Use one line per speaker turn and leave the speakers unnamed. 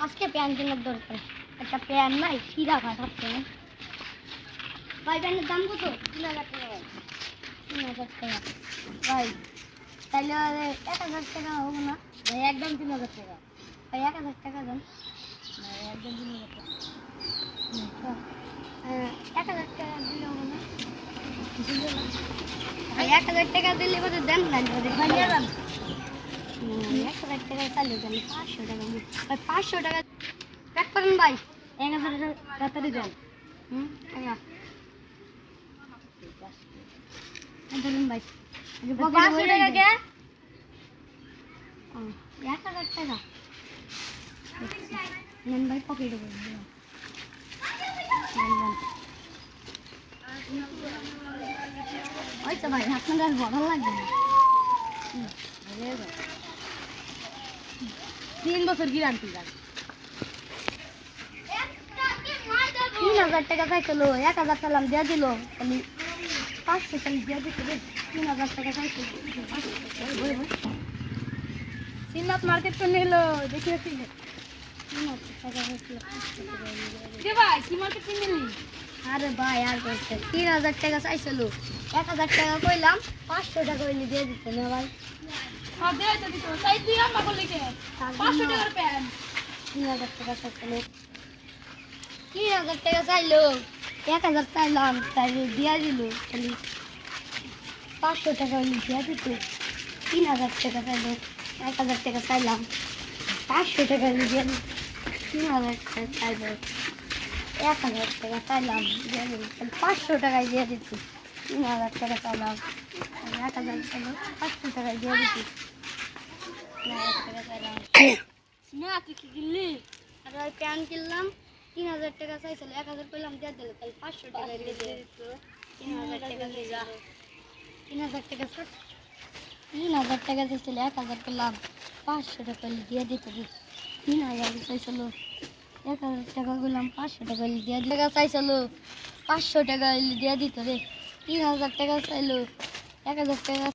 আজকে প্যান কেনার দরকার। একটা প্যান নাই, সিরা ফাটাচ্ছে না ভাই। প্যানের দাম কত? 3000 টাকা ভাই। 3000 টাকা ভাই। তাহলে 1000 টাকা হবে না ভাই? একদম 3000 টাকা ভাই। 1000 টাকা দেন ভাই, একদম 3000 টাকা। 1000 টাকা দিলে হবে না? দিলে না ভাই। 1000 টাকা দিলে কত দেন না ভাই? নিয়ে যান। 1000 টাকা চালু দেন। 500 টাকা ভাই। 500 টাকা প্যাক করেন ভাই। 1000 টাকা তাড়াতাড়ি দেন। টাকা ধরুন ভাই। 500 টাকা কে? 1000 টাকা নেন ভাই, পকেটে করে দিলাম। ওই তো ভাই, আপনার আর বড় লাগবে না।
3 বছর গ্যারান্টি গাছ।
3000 টাকা চাইছিল, 1000 সালাম দিয়ে দিল। খালি 500 টাকা দিয়ে দিতে 3000 টাকা চাইছিল।
সিননাথ মার্কেট করে নিলো দেখি দেখি।
3000 টাকা চাইছিল, 500 টাকা দিয়ে দিল।
কে ভাই কি মার্কেট করে নিলি?
আরে ভাই আর করছে। 3000 টাকা চাইছিল, 1000 টাকা কইলাম, 500 টাকা হইলে দিয়ে দিতে না ভাই।
হ্যাঁ দে তো দিত। তাই তুই আমা করলি কে? 500 টাকার প্যান।
3000 টাকা চাইছিল, 3000 টাকা চাইলো, 1000 চাইলাম, তাই দিয়া দিল। খালি 500 টাকা হইলে দিয়া দিত। 3000 টাকা চাইলো, 1000 টাকা চাইলাম, 500 টাকা হইলে দিয়া দিত। 3000 টাকা চাইলো, 1000 টাকা চাইলাম, দিয়ে দিল। 500 টাকায় দিয়ে দিত। 3000 টাকা চাইলাম, 1000 চাইলো, 500 টাকায় দিয়ে দিত। 3000 টাকা চাইলাম।
না তুই কি কিনলি?
আর ওই প্যান কিনলাম, 3000 টাকা চাইছিল, 1000 পেলাম, দিয়ে দিল। তাহলে 500 টাকায় দিয়ে দিত। 3000 টাকা চাইছিল, 3000 টাকা 3000 টাকা চাইছিল, 1000 পেলাম, 500 টাকা হইলে দিয়ে দিত। 3000 চাইছিল, 1000 টাকা করলাম, 500 টাকা হইলে দিয়ে দিত। টাকা চাইছিল, 500 টাকা হইলে দিয়ে দিত রে। 3000 টাকা চাইলো, 1000 টাকা